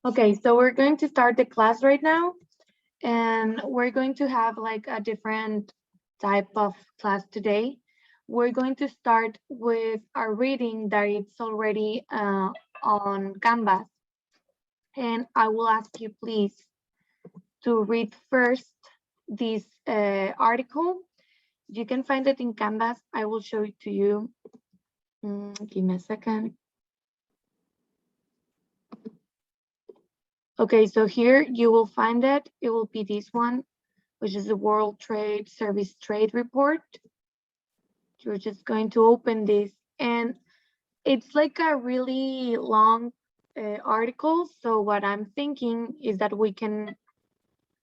Okay, so we're going to start the class right now, and we're going to have like a different type of class today. We're going to start with our reading that it's already on Canvas. And I will ask you please to read first this article. You can find it in Canvas. I will show it to you. Give me a second. Okay, so here you will find it. It will be this one, which is the World Trade Service Trade Report. You're just going to open this, and it's like a really long article. So what I'm thinking is that we can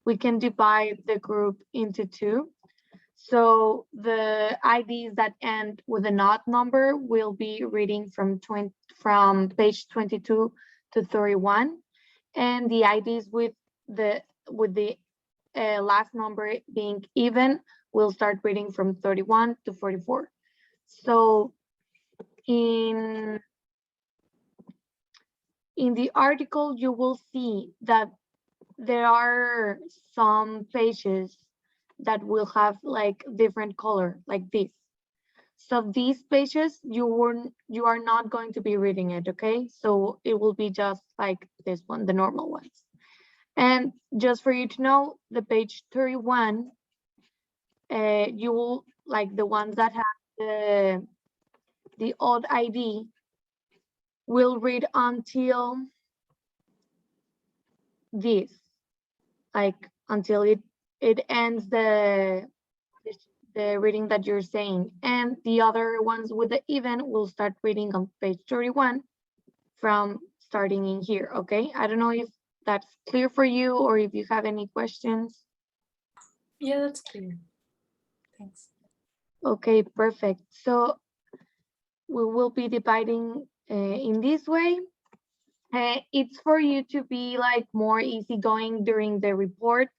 divide the group into two. So the IDs that end with a not number will be reading from page 22 to 31, and the IDs with the last number being even will start reading from 31 to 44. So in the article, you will see that there are some pages that will have like different color, like this. So these pages, you are not going to be reading it, okay? So it will be just like this one, the normal ones. And just for you to know, the page 31, you will, like the ones that have the odd ID, will read until this, like until it ends the reading that you're saying. And the other ones with the even will start reading on page 31 from starting in here, okay? I don't know if that's clear for you or if you have any questions. Yeah, that's clear. Thanks. Okay, perfect. So we will be dividing in this way. It's for you to be like more easygoing during the report.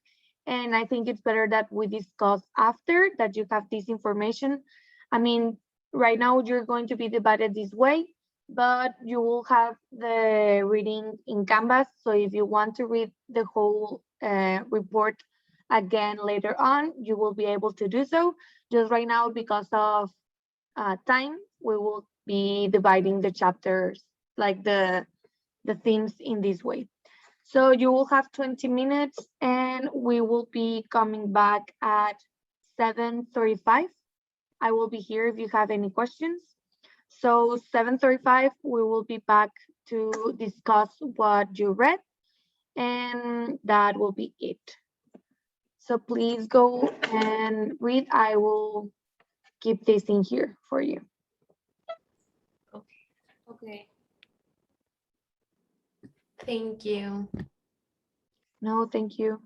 And I think it's better that we discuss after that you have this information. I mean, right now you're going to be divided this way, but you will have the reading in Canvas. So if you want to read the whole report again later on, you will be able to do so. Just right now, because of time, we will be dividing the chapters, like the themes in this way. So you will have 20 minutes and we will be coming back at 7:35. I will be here if you have any questions. So 7:35, we will be back to discuss what you read, and that will be it. So please go and read. I will keep this in here for you. Okay. Thank you. No, thank you.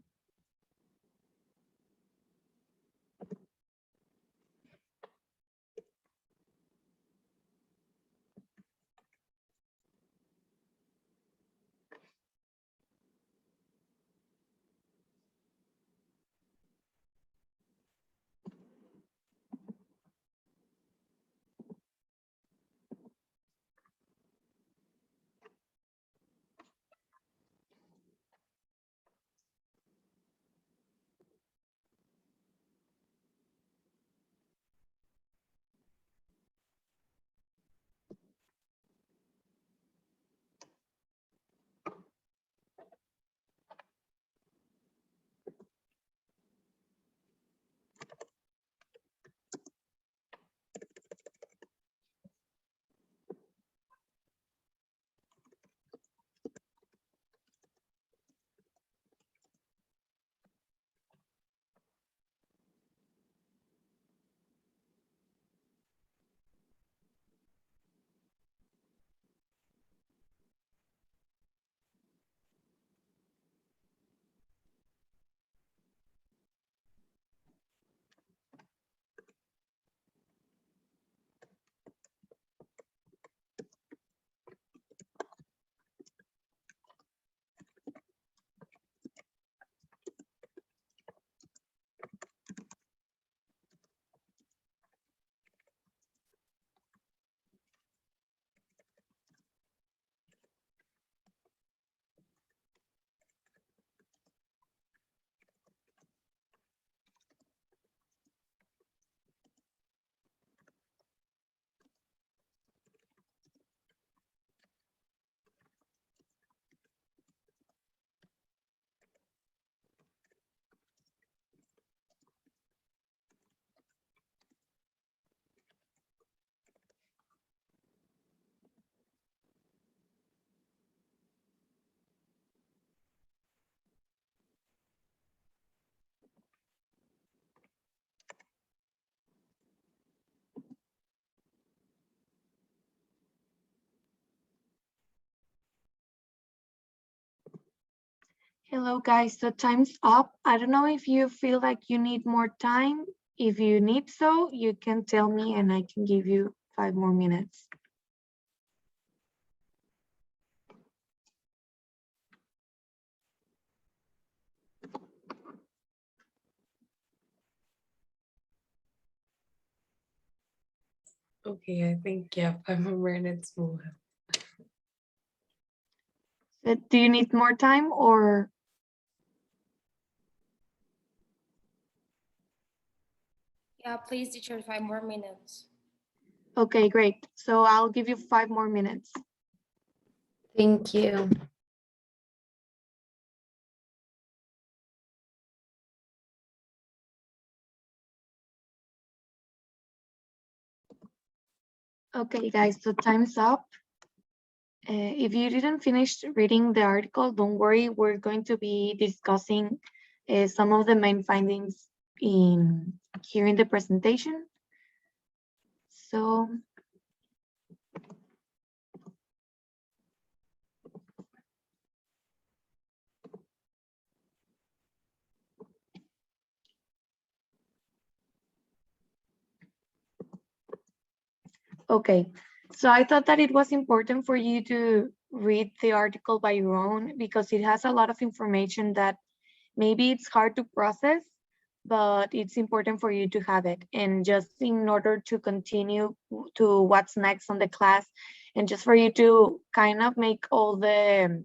Hello guys, so time's up. I don't know if you feel like you need more time. If you need so, you can tell me and I can give you 5 more minutes. Okay, I think, yeah, 5 more minutes will help. Do you need more time or? Yeah, please, teacher, 5 more minutes. Okay, great. So I'll give you 5 more minutes. Thank you. Okay guys, so time's up. If you didn't finish reading the article, don't worry, we're going to be discussing some of the main findings in here in the presentation. So okay, so I thought that it was important for you to read the article by your own because it has a lot of information that maybe it's hard to process, but it's important for you to have it. And just in order to continue to what's next on the class, and just for you to kind of make all the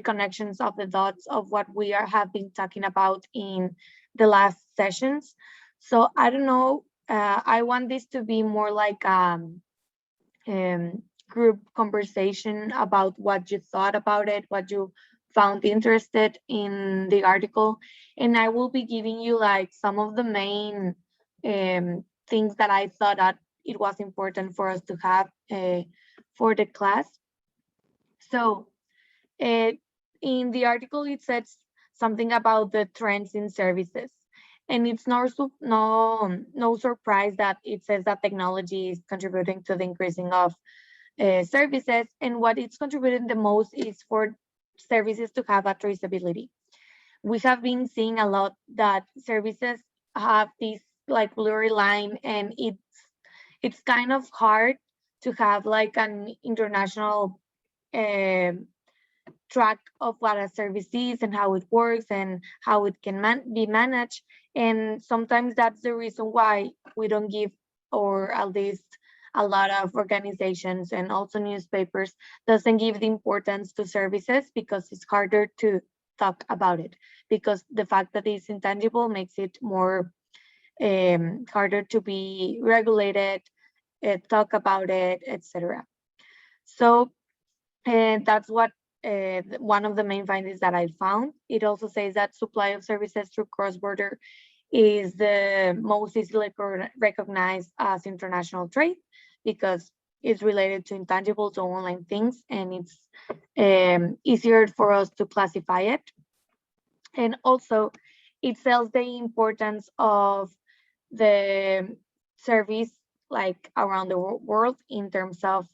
connections of the dots of what we have been talking about in the last sessions. So I don't know, I want this to be more like group conversation about what you thought about it, what you found interested in the article. And I will be giving you like some of the main things that I thought that it was important for us to have for the class. So in the article, it says something about the trends in services. And it's no surprise that it says that technology is contributing to the increasing of services, and what it's contributing the most is for services to have a traceability. We have been seeing a lot that services have this like blurry line, and it's kind of hard to have like an international um track of what a service is and how it works and how it can be managed. And sometimes that's the reason why we don't give, or at least a lot of organizations and also newspapers doesn't give the importance to services, because it's harder to talk about it, because the fact that it's intangible makes it more harder to be regulated, talk about it, etc. So that's what one of the main findings that I found. It also says that supply of services through cross-border is the most easily recognized as international trade, because it's related to intangibles or online things, and it's easier for us to classify it. And also it tells the importance of the service like around the world in terms of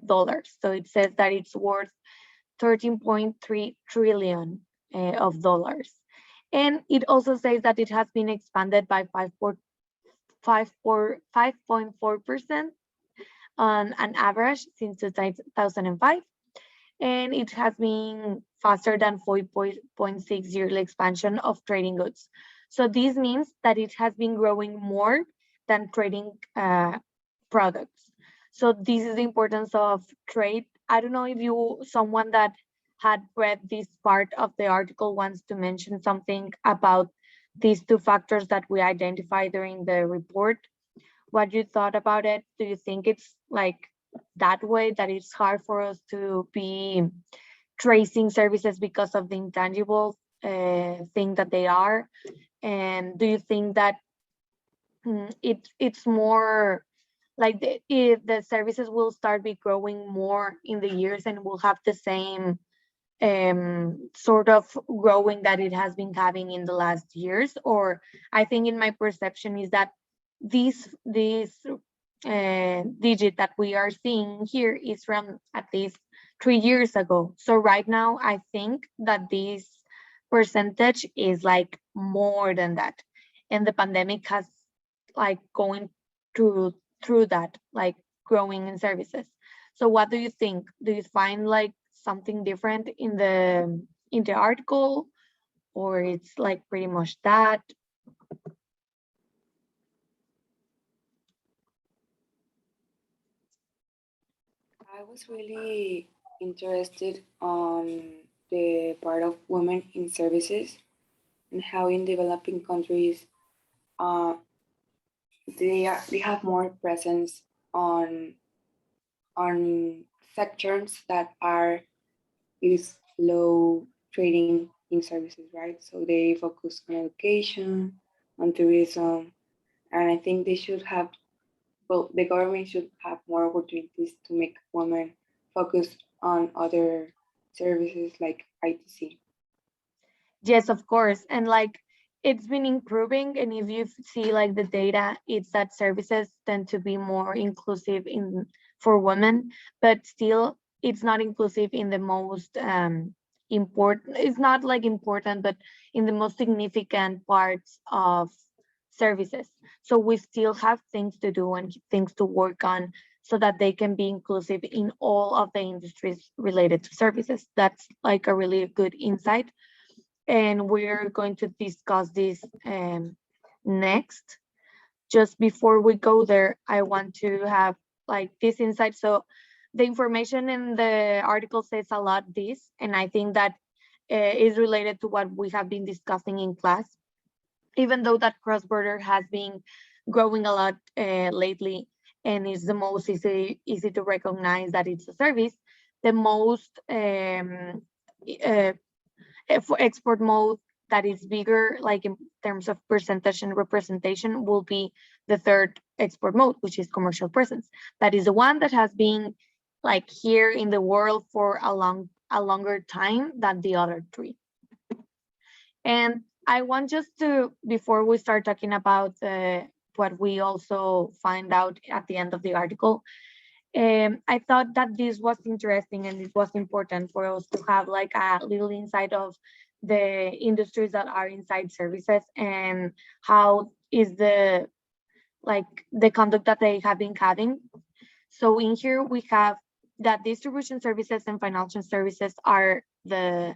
dollars. So it says that it's worth 13.3 trillion of dollars. And it also says that it has been expanded by 5.4% on an average since 2005. And it has been faster than 4.6 yearly expansion of trading goods. So this means that it has been growing more than trading products. So this is the importance of trade. I don't know if someone that had read this part of the article wants to mention something about these two factors that we identified during the report. What you thought about it? Do you think it's like that way, that it's hard for us to be tracing services because of the intangible thing that they are? And do you think that it's more like if the services will start be growing more in the years and will have the same sort of growing that it has been having in the last years? Or I think in my perception is that this digit that we are seeing here is from at least 3 years ago. So right now, I think that this percentage is like more than that. And the pandemic has like going through that, like growing in services. So what do you think? Do you find like something different in the article, or it's like pretty much that? I was really interested on the part of women in services and how in developing countries uh, they have more presence on on sectors that are is low trading in services, right? So they focus on education, on tourism, and I think they should have, well, the government should have more opportunities to make women focus on other services like ITC. Yes, of course. And like it's been improving. And if you see like the data, it's that services tend to be more inclusive in for women, but still it's not inclusive in the most important, it's not like important, but in the most significant parts of services. So we still have things to do and things to work on so that they can be inclusive in all of the industries related to services. That's like a really good insight, and we're going to discuss this next. Just before we go there, I want to have like this insight. So the information in the article says a lot this, and I think that is related to what we have been discussing in class. Even though that cross-border has been growing a lot lately, and is the most easy to recognize that it's a service, the most for export mode that is bigger, like in terms of percentage and representation, will be the third export mode, which is commercial presence. That is the one that has been like here in the world for a longer time than the other three. And I want just to, before we start talking about what we also find out at the end of the article, I thought that this was interesting and it was important for us to have like a little insight of the industries that are inside services and how is the like the conduct that they have been having. So in here we have that distribution services and financial services are the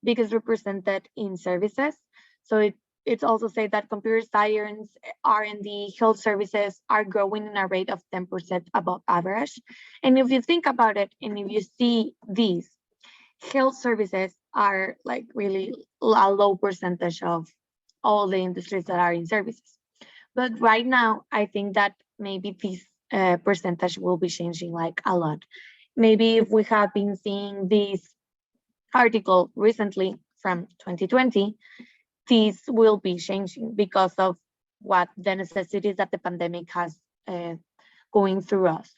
biggest represented in services. So it's also said that computer science, R&D, health services are growing in a rate of 10% above average. And if you think about it, and if you see these, health services are like really a low percentage of all the industries that are in services. But right now, I think that maybe this percentage will be changing like a lot. Maybe if we have been seeing this article recently from 2020, this will be changing because of what the necessities that the pandemic has going through us.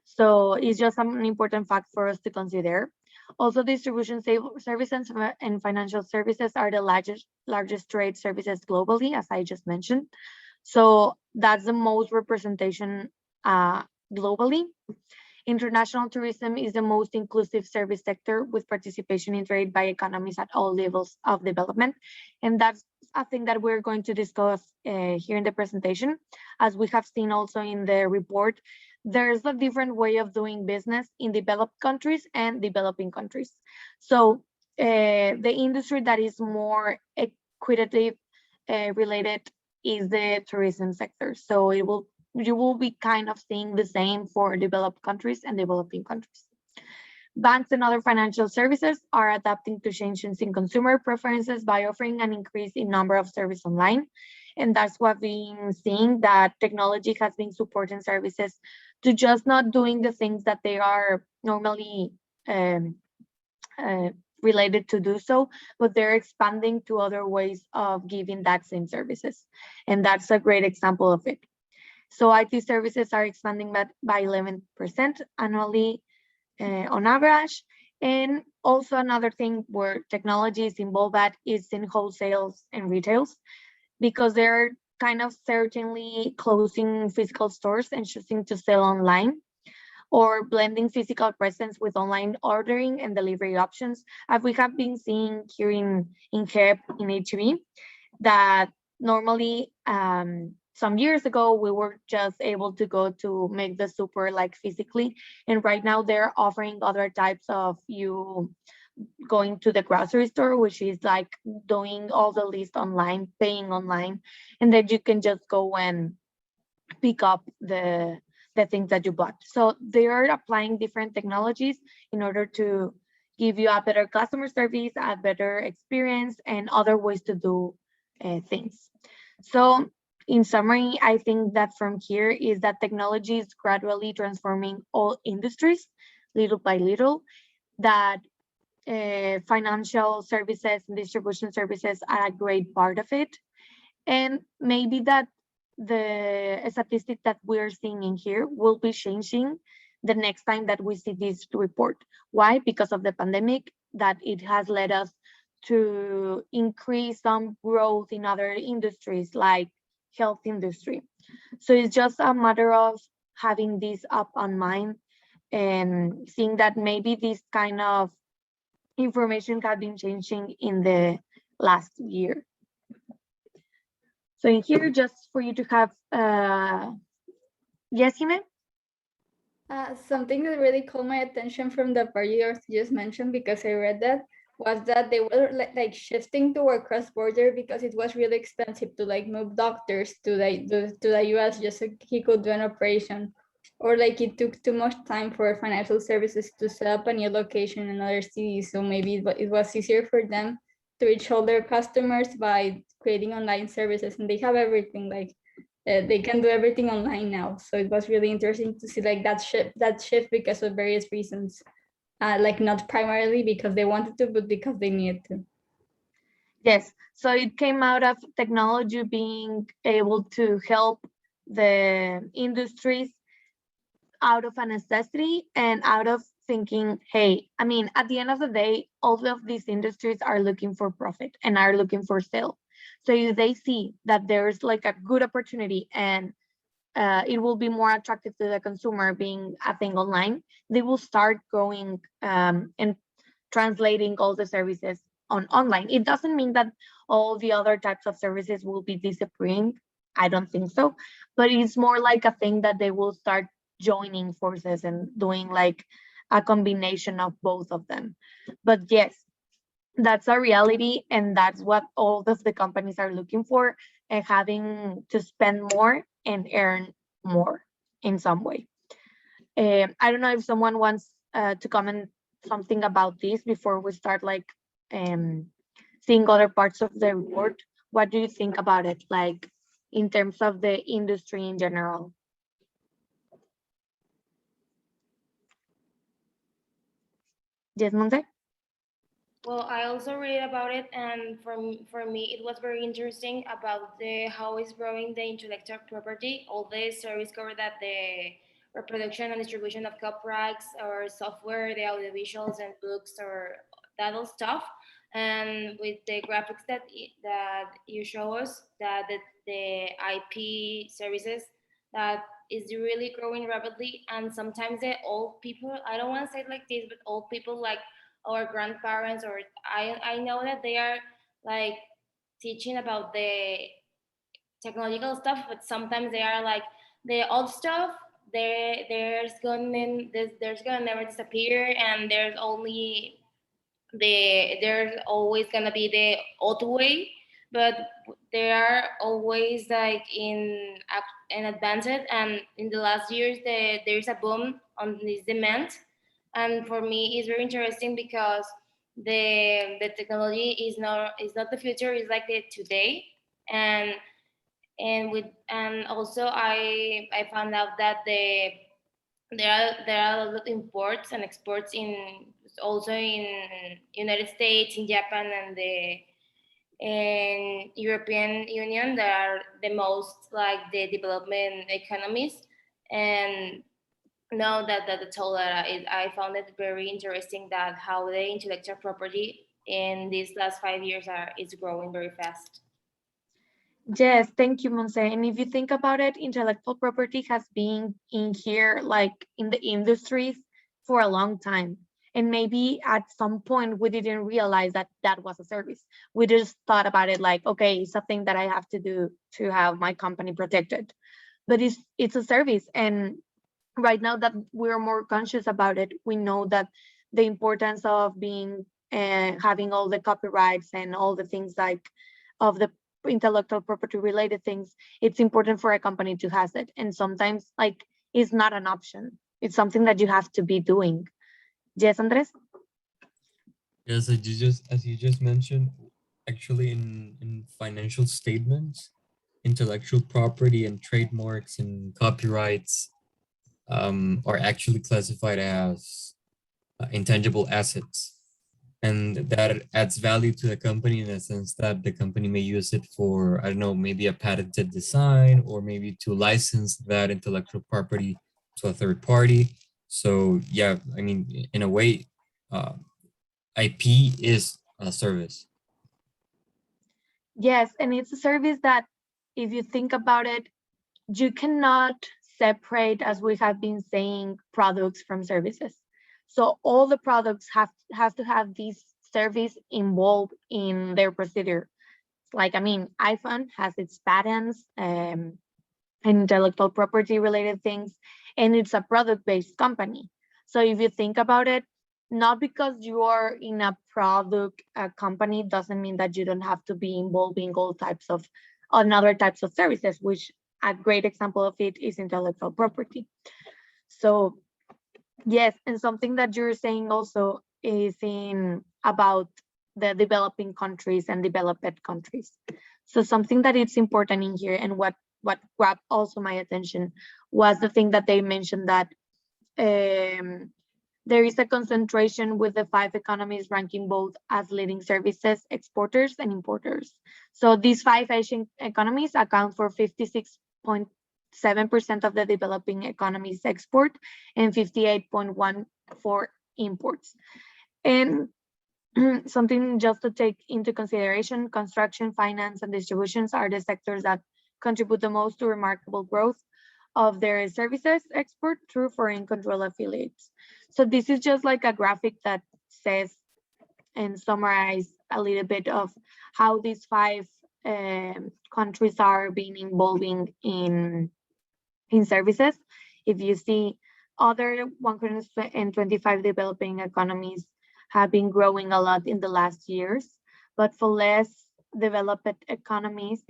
So it's just an important fact for us to consider. Also, distribution services and financial services are the largest trade services globally, as I just mentioned. So that's the most representation globally. International tourism is the most inclusive service sector with participation in trade by economies at all levels of development. And that's a thing that we're going to discuss here in the presentation. As we have seen also in the report, there's a different way of doing business in developed countries and developing countries. So the industry that is more equitative related is the tourism sector. So you will be kind of seeing the same for developed countries and developing countries. Banks and other financial services are adapting to changes in consumer preferences by offering an increase in number of services online. And that's what we've been seeing, that technology has been supporting services to just not doing the things that they are normally related to do so, but they're expanding to other ways of giving that same services. And that's a great example of it. So IT services are expanding by 11% annually on average. And also another thing where technology is involved at is in wholesales and retails, because they're kind of certainly closing physical stores and choosing to sell online. or blending physical presence with online ordering and delivery options, as we have been seeing here in HEP, in HEB, that normally some years ago we were just able to go to make the super like physically, and right now they're offering other types of you going to the grocery store, which is like doing all the list online, paying online, and then you can just go and pick up the things that you bought. So they are applying different technologies in order to give you a better customer service, a better experience, and other ways to do things. So in summary, I think that from here is that technology is gradually transforming all industries little by little, that financial services and distribution services are a great part of it. And maybe that the statistic that we're seeing in here will be changing the next time that we see this report. Why? Because of the pandemic, that it has led us to increase some growth in other industries like health industry. So it's just a matter of having this up on mind and seeing that maybe this kind of information has been changing in the last year. So in here, just for you to have, yes, Jime? Something that really caught my attention from the part you just mentioned, because I read that, was that they were like shifting toward cross-border because it was really expensive to like move doctors to the US just so he could do an operation, or like it took too much time for financial services to set up a new location in another city. So maybe it was easier for them to reach all their customers by creating online services, and they have everything like they can do everything online now. So it was really interesting to see like that shift because of various reasons, like not primarily because they wanted to, but because they needed to. Yes, so it came out of technology being able to help the industries out of a necessity and out of thinking, hey, I mean, at the end of the day, all of these industries are looking for profit and are looking for sale. So if they see that there's like a good opportunity and it will be more attractive to the consumer being a thing online, they will start going and translating all the services on online. It doesn't mean that all the other types of services will be disappearing. I don't think so, but it's more like a thing that they will start joining forces and doing like a combination of both of them. But yes, that's a reality, and that's what all of the companies are looking for, and having to spend more and earn more in some way. I don't know if someone wants to comment something about this before we start like seeing other parts of the report. What do you think about it, like in terms of the industry in general? Yes, Monse? Well, I also read about it, and for me, it was very interesting about how it's growing the intellectual property, all the service cover that the reproduction and distribution of copyrights or software, the audiovisuals and books or that all stuff, and with the graphics that you show us, that the IP services that is really growing rapidly, and sometimes the old people, I don't want to say it like this, but old people like our grandparents, or I know that they are like teaching about the technological stuff, but sometimes they are like the old stuff. There's gonna never disappear, and there's always gonna be the old way, but they are always like in advanced. And in the last years, there's a boom on this demand, and for me it's very interesting because the technology is not the future, it's like the today. And also I found out that there are a lot of imports and exports in also in United States, in Japan, and the in European Union that are the most like the development economies. And now that the total data I found it very interesting that how the intellectual property in these last 5 years is growing very fast. Yes, thank you, Monse. And if you think about it, intellectual property has been in here, like in the industries for a long time. And maybe at some point we didn't realize that that was a service. We just thought about it like, okay, it's something that I have to do to have my company protected. But it's a service. And right now that we're more conscious about it, we know that the importance of being having all the copyrights and all the things like of the intellectual property related things, it's important for a company to have it. And sometimes like it's not an option. It's something that you have to be doing. Yes, Andres? Yes, as you just mentioned, actually in financial statements, intellectual property and trademarks and copyrights are actually classified as intangible assets. And that adds value to the company in the sense that the company may use it for, I don't know, maybe a patented design or maybe to license that intellectual property to a third party. So yeah, I mean, in a way, uh, IP is a service. Yes, and it's a service that if you think about it, you cannot separate, as we have been saying, products from services. So all the products have to have this service involved in their procedure. Like, I mean, iPhone has its patents and intellectual property related things, and it's a product-based company. So if you think about it, not because you are in a product company doesn't mean that you don't have to be involved in all types of other types of services, which a great example of it is intellectual property. So yes, and something that you're saying also is in about the developing countries and developed countries. So something that it's important in here and what grabbed also my attention was the thing that they mentioned that there is a concentration with the 5 economies ranking both as leading services exporters and importers. So these 5 Asian economies account for 56.7% of the developing economies export and 58.1% for imports. And something just to take into consideration, construction, finance, and distributions are the sectors that contribute the most to remarkable growth of their services export through foreign control affiliates. So this is just like a graphic that says and summarize a little bit of how these 5 countries are being involving in services. If you see other 125 developing economies have been growing a lot in the last years, but for less developing economies,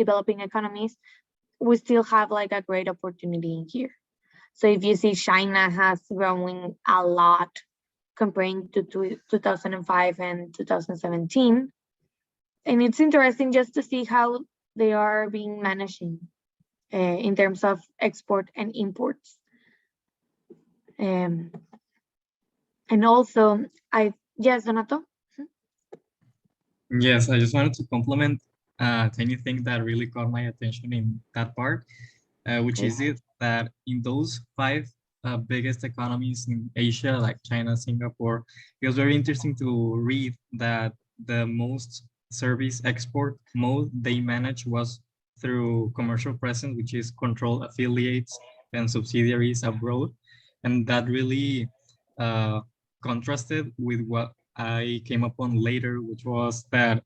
we still have like a great opportunity in here. So if you see China has growing a lot comparing to 2005 and 2017. And it's interesting just to see how they are being managing in terms of export and imports. And also, yes, Donato? Yes, I just wanted to compliment a tiny thing that really caught my attention in that part, which is it that in those 5 biggest economies in Asia, like China, Singapore, it was very interesting to read that the most service export mode they managed was through commercial presence, which is control affiliates and subsidiaries abroad. And that really contrasted with what I came upon later, which was that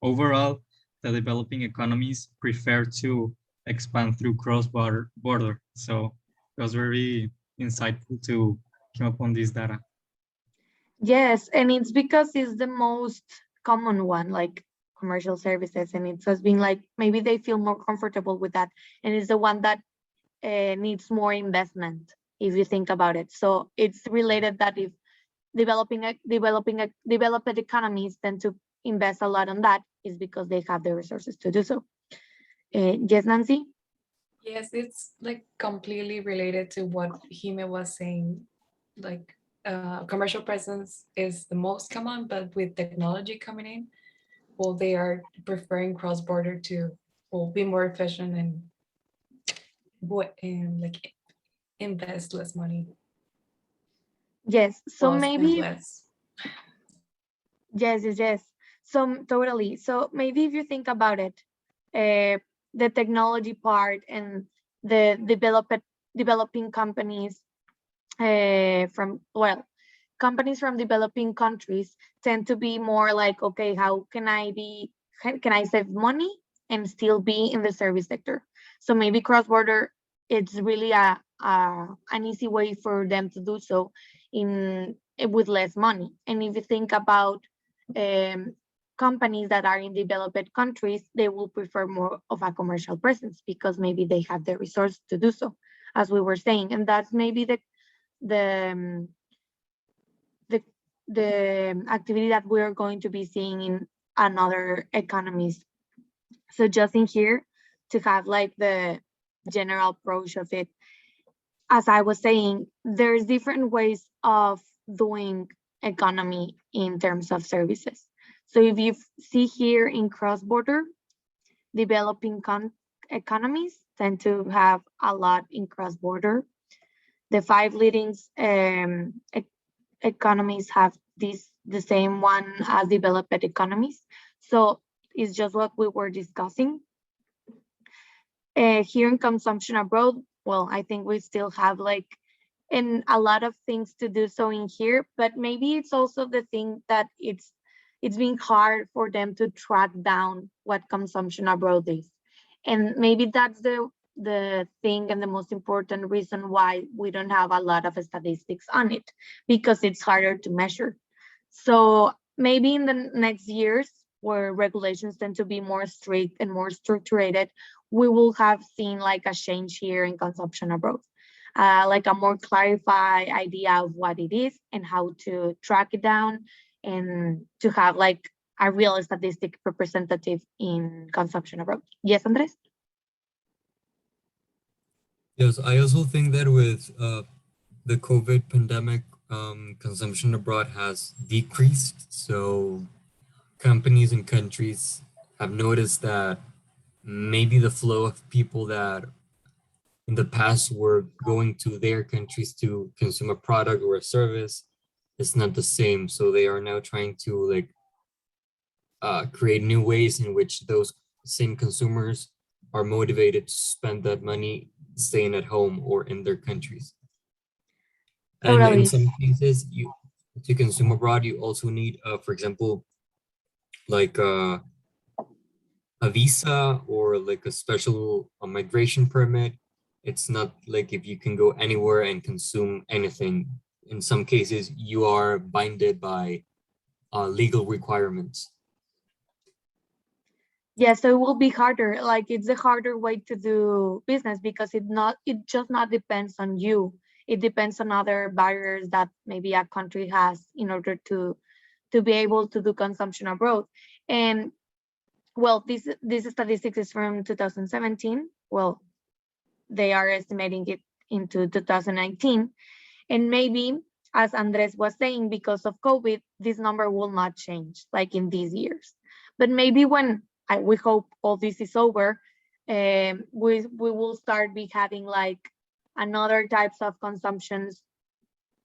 overall, the developing economies prefer to expand through cross-border. So it was very insightful to come upon this data. Yes, and it's because it's the most common one, like commercial services, and it has been like maybe they feel more comfortable with that, and it's the one that needs more investment if you think about it. So it's related that if developed economies tend to invest a lot on that is because they have the resources to do so. Yes, Nancy? Yes, it's like completely related to what Hime was saying. Like commercial presence is the most common, but with technology coming in, well, they are preferring cross-border to be more efficient and like invest less money. Yes, so Well, spend maybe less. yes. So totally. So maybe if you think about it, the technology part and the developing companies companies from developing countries tend to be more like, okay, how can I save money and still be in the service sector? So maybe cross-border, it's really an easy way for them to do so with less money. And if you think about companies that are in developed countries, they will prefer more of a commercial presence because maybe they have the resource to do so, as we were saying. And that's maybe the activity that we are going to be seeing in another economies. So just in here to have like the general approach of it. As I was saying, there's different ways of doing economy in terms of services. So if you see here in cross-border, developing economies tend to have a lot in cross-border. The 5 leading economies have the same one as developed economies. So it's just what we were discussing. Here in consumption abroad, well, I think we still have like a lot of things to do so in here, but maybe it's also the thing that it's been hard for them to track down what consumption abroad is. And maybe that's the thing and the most important reason why we don't have a lot of statistics on it, because it's harder to measure. So maybe in the next years, where regulations tend to be more strict and more structured, we will have seen like a change here in consumption abroad, like a more clarified idea of what it is and how to track it down, and to have like a real statistic representative in consumption abroad. Yes, Andres? Yes, I also think that with the COVID pandemic, consumption abroad has decreased. So companies and countries have noticed that maybe the flow of people that in the past were going to their countries to consume a product or a service is not the same. So they are now trying to like create new ways in which those same consumers are motivated to spend that money staying at home or in their countries. And in Totally. some cases, to consume abroad, you also need, for example, like a visa or like a special migration permit. It's not like if you can go anywhere and consume anything. In some cases, you are binded by legal requirements. Yeah, so it will be harder. Like it's a harder way to do business because it just not depends on you. It depends on other barriers that maybe a country has in order to be able to do consumption abroad. And well, this statistics is from 2017. Well, they are estimating it into 2019. And maybe, as Andres was saying, because of COVID, this number will not change like in these years. But maybe when we hope all this is over, we will start be having like another types of consumptions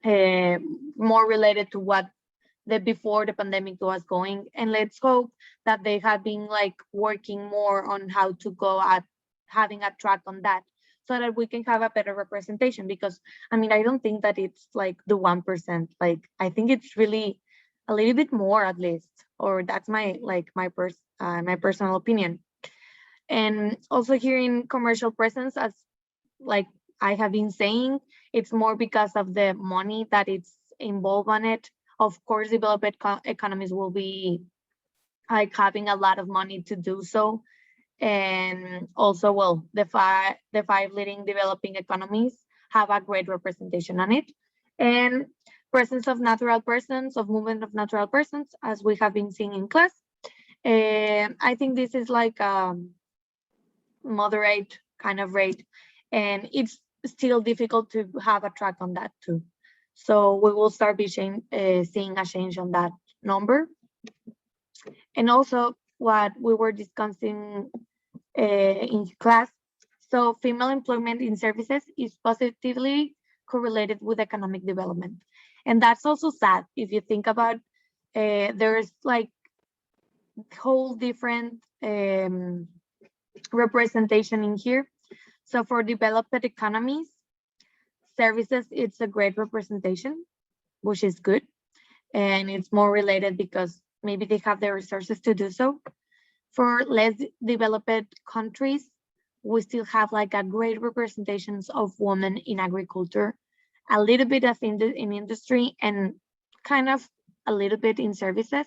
more related to what the before the pandemic was going. And let's hope that they have been like working more on how to go at having a track on that, so that we can have a better representation. Because I mean, I don't think that it's like the 1%. Like I think it's really a little bit more at least, or that's my personal opinion. And also here in commercial presence, as like I have been saying, it's more because of the money that it's involved on it. Of course, developed economies will be like having a lot of money to do so. And also, well, the five leading developing economies have a great representation on it. And presence of natural persons, of movement of natural persons, as we have been seeing in class. I think this is like a moderate kind of rate, and it's still difficult to have a track on that too. So we will start seeing a change on that number. And also what we were discussing in class. So female employment in services is positively correlated with economic development. And that's also sad if you think about there's like whole different representation in here. So for developed economies, services, it's a great representation, which is good. And it's more related because maybe they have the resources to do so. For less developed countries, we still have like a great representations of women in agriculture, a little bit of in industry, and kind of a little bit in services.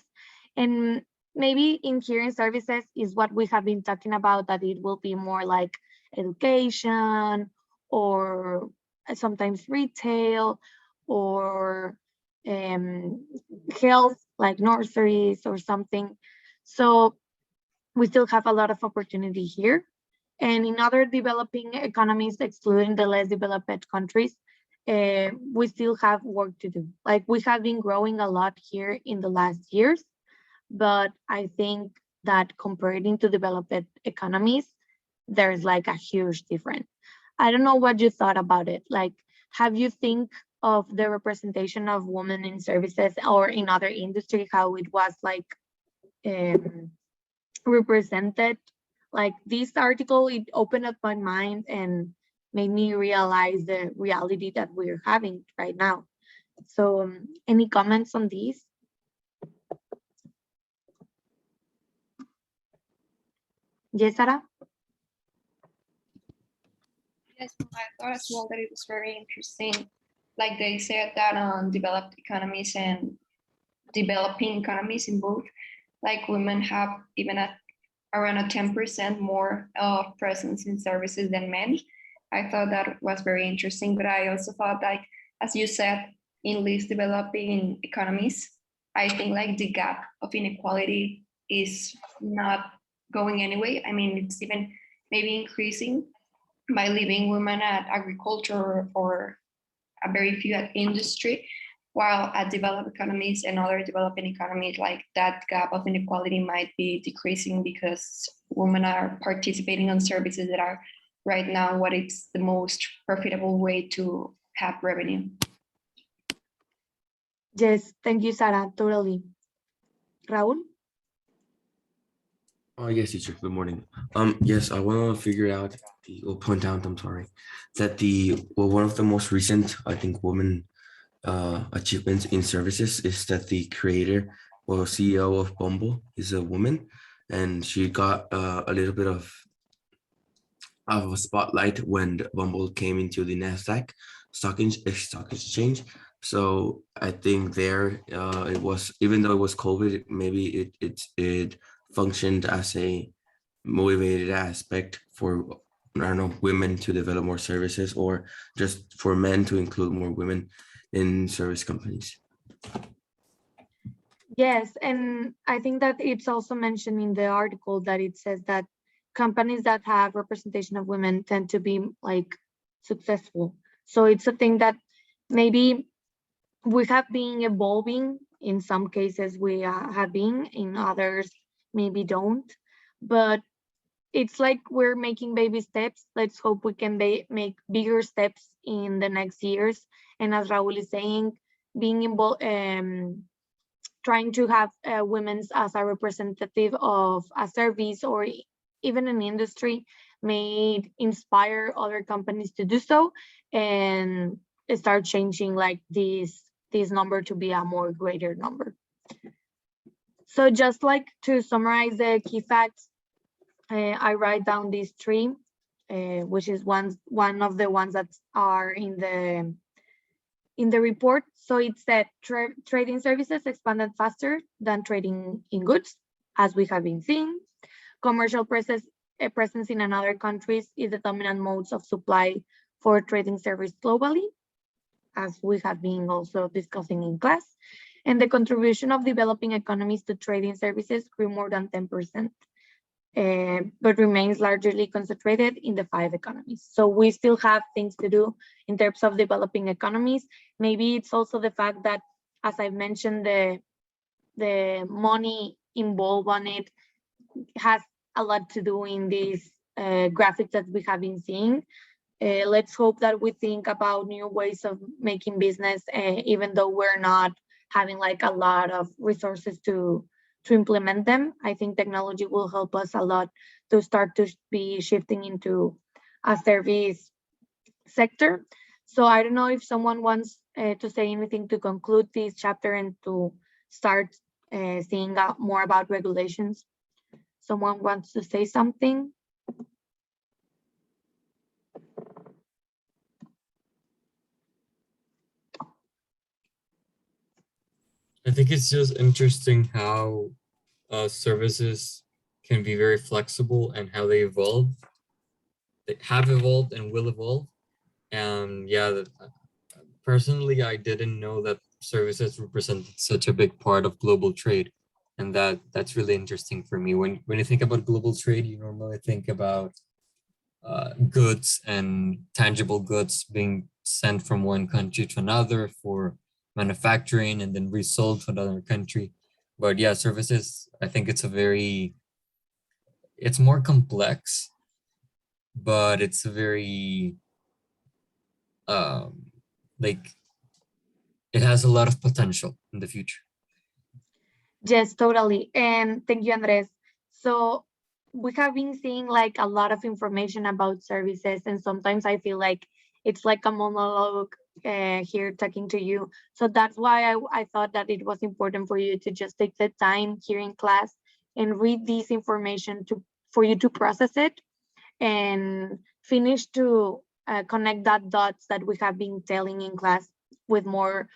And maybe in here in services is what we have been talking about, that it will be more like education or sometimes retail or health, like nurseries or something. So we still have a lot of opportunity here. And in other developing economies, excluding the less developed countries, we still have work to do. Like we have been growing a lot here in the last years, but I think that comparing to developed economies, there's like a huge difference. I don't know what you thought about it. Like, have you think of the representation of women in services or in other industry, how it was like represented? Like this article, it opened up my mind and made me realize the reality that we're having right now. So any comments on these? Yes, Sarah? Yes, I thought as well that it was very interesting. Like they said that on developed economies and developing economies in both, like women have even around a 10% more of presence in services than men. I thought that was very interesting, but I also thought like, as you said, in least developing economies, I think like the gap of inequality is not going anyway. I mean, it's even maybe increasing by leaving women at agriculture or a very few at industry, while at developed economies and other developing economies, like that gap of inequality might be decreasing because women are participating on services that are right now what is the most profitable way to have revenue. Yes, thank you, Sarah, totally. Raul? Oh, yes, teacher. Good morning. Yes, I want to figure out or point out, I'm sorry, that one of the most recent, I think, woman achievements in services is that the creator or CEO of Bumble is a woman, and she got a little bit of a spotlight when Bumble came into the Nasdaq stock exchange. So I think there it was, even though it was COVID, maybe it functioned as a motivated aspect for, I don't know, women to develop more services, or just for men to include more women in service companies. Yes, and I think that it's also mentioned in the article that it says that companies that have representation of women tend to be like successful. So it's a thing that maybe we have been evolving. In some cases we have been, in others maybe don't, but it's like we're making baby steps. Let's hope we can make bigger steps in the next years. And as Raul is saying, being involved, trying to have women as a representative of a service or even an industry may inspire other companies to do so and start changing like this number to be a more greater number. So just like to summarize the key facts, I write down these three, which is one of the ones that are in the report. So it said trading services expanded faster than trading in goods, as we have been seeing. Commercial presence in another countries is the dominant modes of supply for trading service globally, as we have been also discussing in class. And the contribution of developing economies to trading services grew more than 10%. But remains largely concentrated in the 5 economies. So we still have things to do in terms of developing economies. Maybe it's also the fact that, as I mentioned, the money involved on it has a lot to do in these graphics that we have been seeing. Let's hope that we think about new ways of making business, even though we're not having like a lot of resources to to implement them. I think technology will help us a lot to start to be shifting into a service sector. So I don't know if someone wants to say anything to conclude this chapter and to start seeing out more about regulations. Someone wants to say something? I think it's just interesting how services can be very flexible and how they evolve. They have evolved and will evolve. And yeah, personally, I didn't know that services represented such a big part of global trade. And that's really interesting for me. When you think about global trade, you normally think about goods and tangible goods being sent from one country to another for manufacturing and then resold to another country. But yeah, services, I think it's more complex, but it's a very, like, it has a lot of potential in the future. Yes, totally. And thank you, Andres. So we have been seeing like a lot of information about services, and sometimes I feel like it's like a monologue here talking to you. So that's why I thought that it was important for you to just take the time here in class and read this information for you to process it and finish to connect that dots that we have been telling in class with more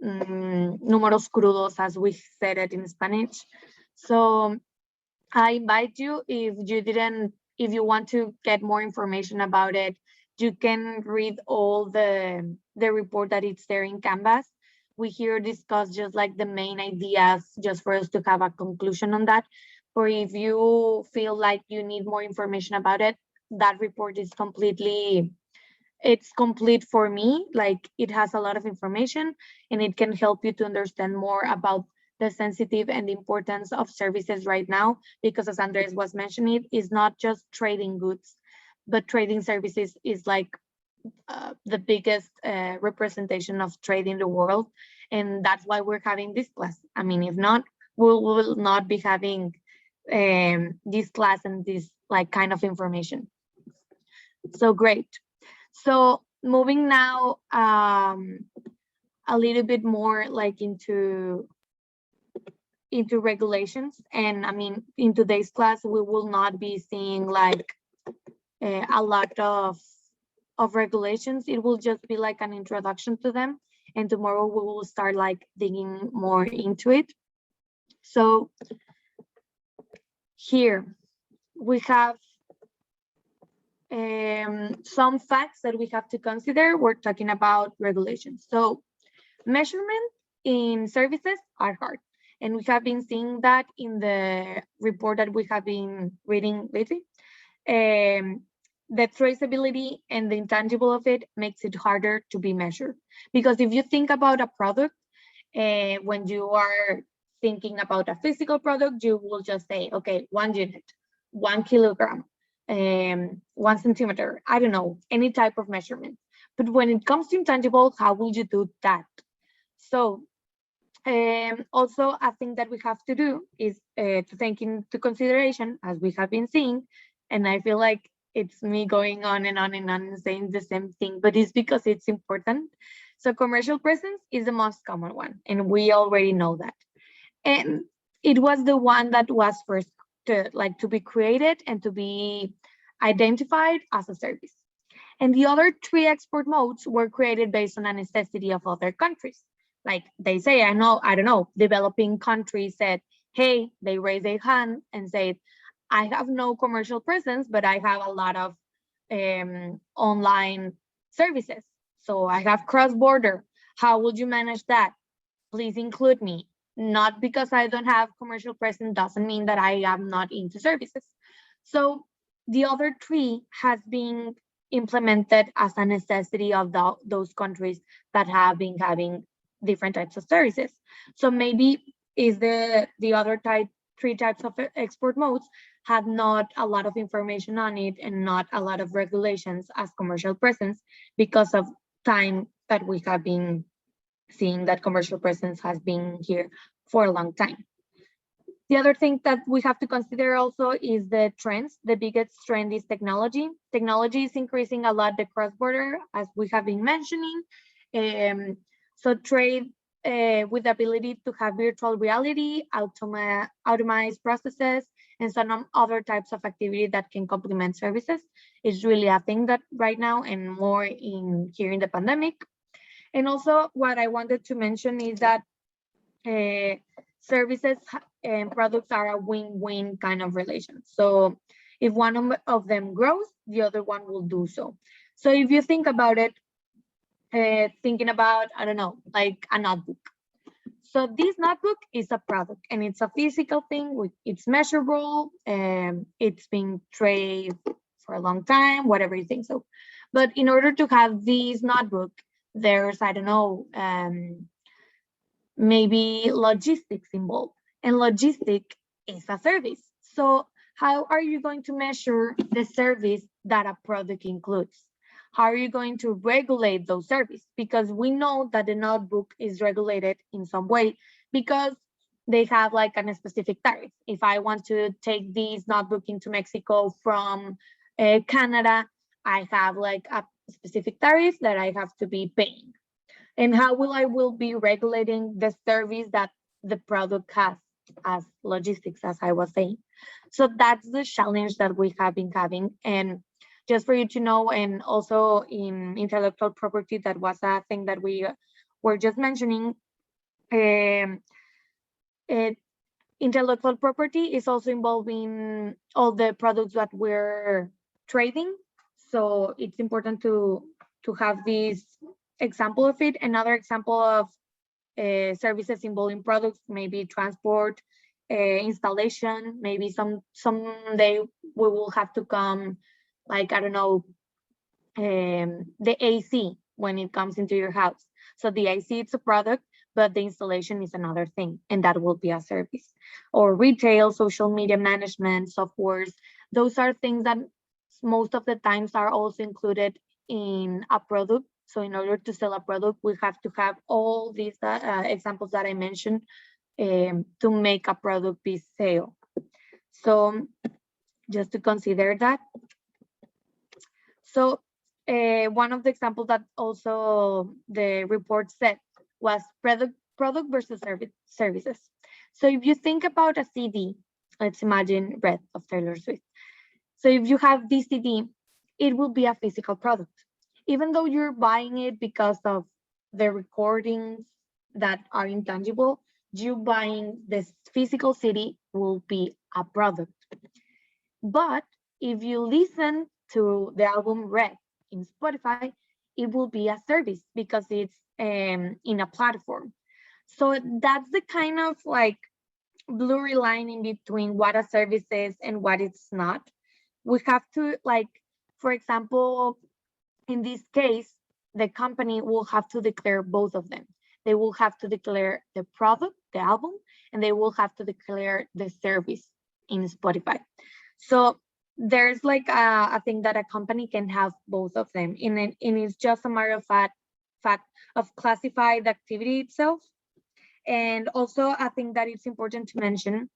números crudos, as we said it in Spanish. So I invite you, if you want to get more information about it, you can read all the report that it's there in Canvas. We here discuss just like the main ideas, just for us to have a conclusion on that. Or if you feel like you need more information about it, that report is it's complete for me. Like, it has a lot of information and it can help you to understand more about the sensitive and the importance of services right now, because as Andres was mentioning, it's not just trading goods, but trading services is like the biggest representation of trade in the world. And that's why we're having this class. I mean, if not, we will not be having this class and this like kind of information. So great. So moving now a little bit more like into regulations. And I mean, in today's class, we will not be seeing like a lot of regulations. It will just be like an introduction to them. And tomorrow we will start like digging more into it. So here we have some facts that we have to consider. We're talking about regulations. So measurement in services are hard. And we have been seeing that in the report that we have been reading lately. The traceability and the intangible of it makes it harder to be measured. Because if you think about a product, when you are thinking about a physical product, you will just say, okay, 1 unit, 1 kilogram, 1 centimeter, I don't know, any type of measurement. But when it comes to intangible, how will you do that? So also a thing that we have to do is to take into consideration, as we have been seeing, and I feel like it's me going on and on and on and saying the same thing, but it's because it's important. So commercial presence is the most common one, and we already know that. And it was the one that was first to be created and to be identified as a service. And the other 3 export modes were created based on a necessity of other countries. Like they say, I don't know, developing countries said, hey, they raised their hand and said, I have no commercial presence, but I have a lot of online services. So I have cross-border. How would you manage that? Please include me. Not because I don't have commercial presence doesn't mean that I am not into services. So the other 3 has been implemented as a necessity of those countries that have been having different types of services. So maybe is the other 3 types of export modes had not a lot of information on it and not a lot of regulations as commercial presence, because of time that we have been seeing that commercial presence has been here for a long time. The other thing that we have to consider also is the trends. The biggest trend is technology. Technology is increasing a lot the cross-border, as we have been mentioning. So trade with the ability to have virtual reality, automate processes, and some other types of activity that can complement services is really a thing that right now, and more in here in the pandemic. And also what I wanted to mention is that services and products are a win-win kind of relation. So if one of them grows, the other one will do so. So if you think about it, thinking about, I don't know, like a notebook. So this notebook is a product, and it's a physical thing. It's measurable, and it's been traded for a long time, whatever you think so. But in order to have this notebook, there's, I don't know, maybe logistics involved, and logistic is a service. So how are you going to measure the service that a product includes? How are you going to regulate those services? Because we know that the notebook is regulated in some way because they have like a specific tariff. If I want to take this notebook into Mexico from Canada, I have like a specific tariff that I have to be paying. And how will be regulating the service that the product has as logistics, as I was saying. So that's the challenge that we have been having. And just for you to know, and also in intellectual property, that was a thing that we were just mentioning. Intellectual property is also involving all the products that we're trading. So it's important to have this example of it. Another example of services involving products, maybe transport, installation, maybe someday we will have to come, like, I don't know, the AC when it comes into your house. So the AC, it's a product, but the installation is another thing, and that will be a service. Or retail, social media management, softwares, those are things that most of the times are also included in a product. So in order to sell a product, we have to have all these examples that I mentioned to make a product be sale. So just to consider that. So one of the examples that also the report said was product versus services. So if you think about a CD, let's imagine Red of Taylor Swift. So if you have this CD, it will be a physical product. Even though you're buying it because of the recordings that are intangible, you buying this physical CD will be a product. But if you listen to the album Red in Spotify, it will be a service because it's in a platform. So that's the kind of like blurry line in between what a service is and what it's not. We have to, like, for example, in this case, the company will have to declare both of them. They will have to declare the product, the album, and they will have to declare the service in Spotify. So there's like a thing that a company can have both of them, and it's just a matter of fact of classify the activity itself. And also I think that it's important to mention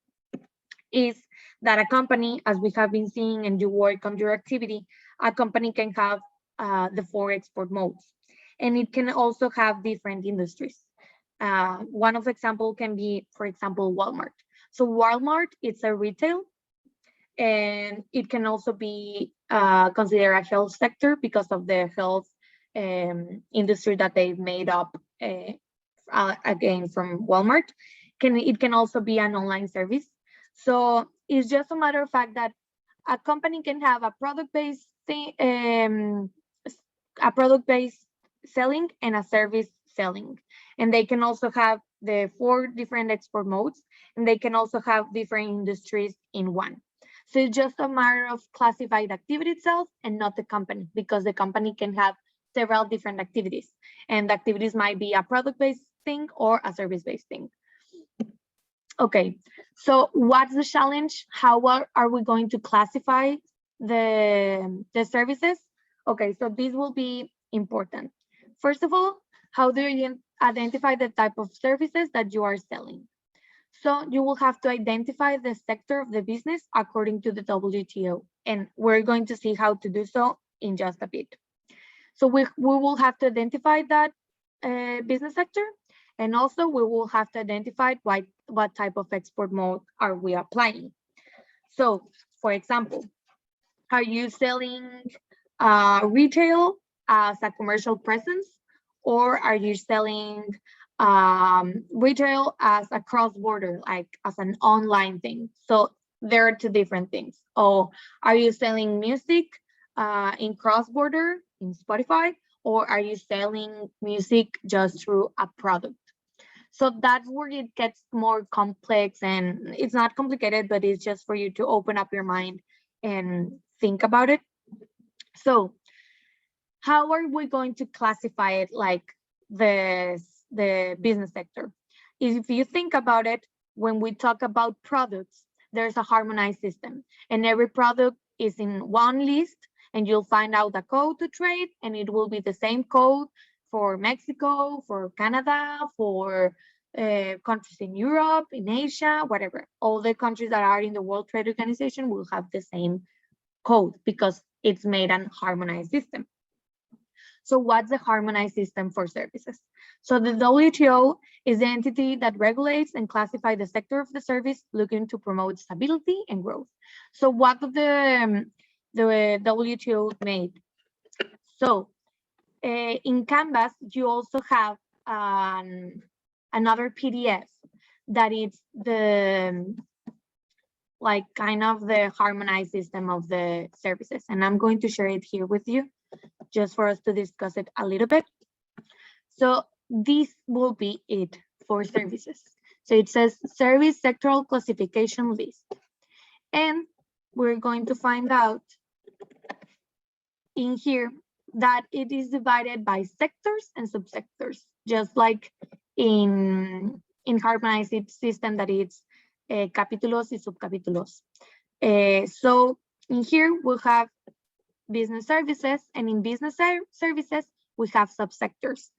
is that a company, as we have been seeing, and you work on your activity, a company can have the 4 export modes, and it can also have different industries. One of the example can be, for example, Walmart. So Walmart, it's a retail, and it can also be considered a health sector because of the health industry that they've made up again from Walmart. It can also be an online service. So it's just a matter of fact that a company can have a product-based selling and a service selling, and they can also have the 4 different export modes, and they can also have different industries in one. So it's just a matter of classify the activity itself and not the company, because the company can have several different activities, and the activities might be a product-based thing or a service-based thing. Okay, so what's the challenge? How are we going to classify the services? Okay, so this will be important. First of all, how do you identify the type of services that you are selling? So you will have to identify the sector of the business according to the WTO. And we're going to see how to do so in just a bit. So we will have to identify that business sector. And also we will have to identify what type of export mode are we applying. So for example, are you selling retail as a commercial presence, or are you selling retail as a cross-border, like as an online thing? So there are two different things. Or are you selling music in cross-border in Spotify, or are you selling music just through a product? So that's where it gets more complex, and it's not complicated, but it's just for you to open up your mind and think about it. So how are we going to classify it, like the business sector? If you think about it, when we talk about products, there's a harmonized system, and every product is in one list, and you'll find out the code to trade, and it will be the same code for Mexico, for Canada, for countries in Europe, in Asia, whatever. All the countries that are in the World Trade Organization will have the same code because it's made an harmonized system. So what's the harmonized system for services? So the WTO is the entity that regulates and classifies the sector of the service, looking to promote stability and growth. So what the WTO made? So in Canvas, you also have another PDF that is the like kind of the harmonized system of the services. And I'm going to share it here with you just for us to discuss it a little bit. So this will be it for services. So it says service sectoral classification list. And we're going to find out in here that it is divided by sectors and subsectors, just like in harmonized system that it's capítulos y subcapítulos. So in here we'll have business services, and in business services we have subsectors.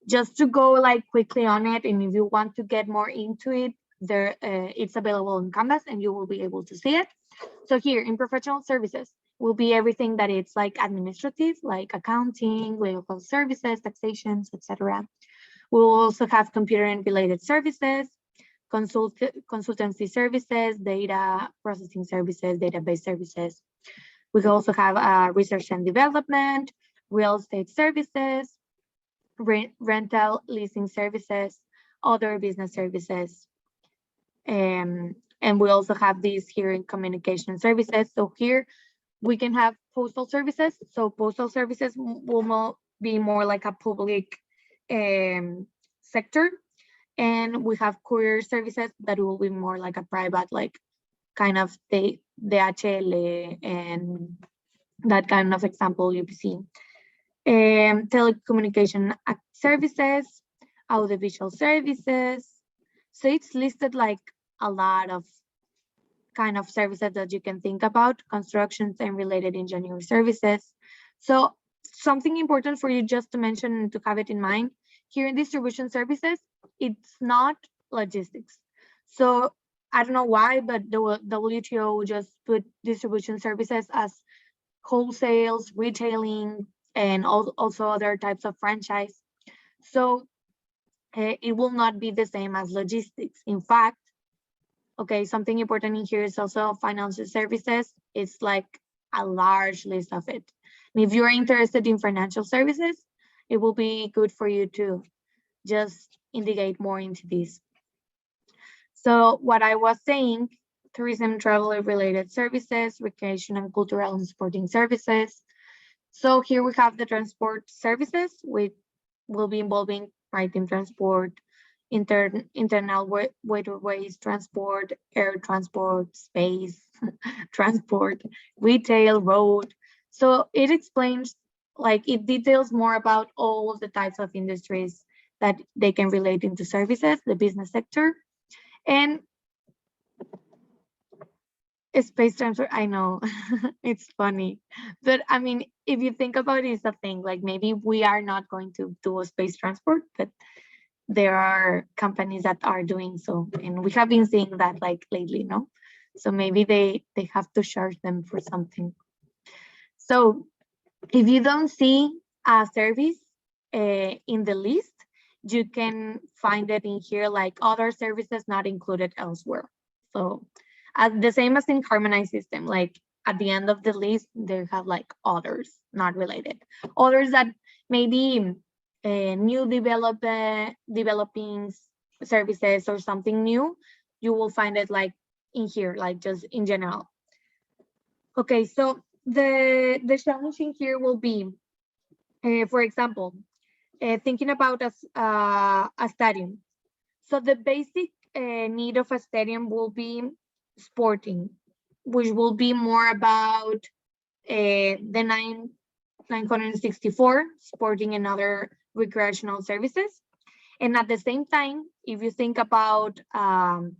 Just to go like quickly on it, and if you want to get more into it, there it's available in Canvas and you will be able to see it. So here in professional services will be everything that it's like administrative, like accounting, legal services, taxations, etc. We'll also have computer and related services, consultancy services, data processing services, database services. We also have research and development, real estate services, rental leasing services, other business services. And we also have these here in communication services. So here we can have postal services. So postal services will be more like a public sector. And we have courier services that will be more like a private, like kind of the DHL and that kind of example UPC. Telecommunication services, audiovisual services. So it's listed like a lot of kind of services that you can think about, constructions and related engineering services. So something important for you just to mention and to have it in mind, here in distribution services, it's not logistics. So I don't know why, but the WTO just put distribution services as wholesales, retailing, and also other types of franchise. So it will not be the same as logistics. In fact, okay, something important in here is also financial services. It's like a large list of it. And if you're interested in financial services, it will be good for you to just indicate more into this. So what I was saying, tourism, travel related services, recreation and cultural and sporting services. So here we have the transport services, which will be involving maritime transport, internal waterways transport, air transport, space transport, retail, road. So it explains, like it details more about all of the types of industries that they can relate into services, the business sector. And space transfer, I know it's funny, but I mean, if you think about it, it's a thing, like maybe we are not going to do a space transport, but there are companies that are doing so, and we have been seeing that like lately, no? So maybe they have to charge them for something. So if you don't see a service in the list, you can find it in here like other services not included elsewhere. So the same as in harmonized system, like at the end of the list, they have like others not related. Others that maybe new developing services or something new, you will find it like in here, like just in general. Okay, so the challenge in here will be, for example, thinking about a stadium. So the basic need of a stadium will be sporting, which will be more about the 964 sporting and other recreational services. And at the same time, if you think about a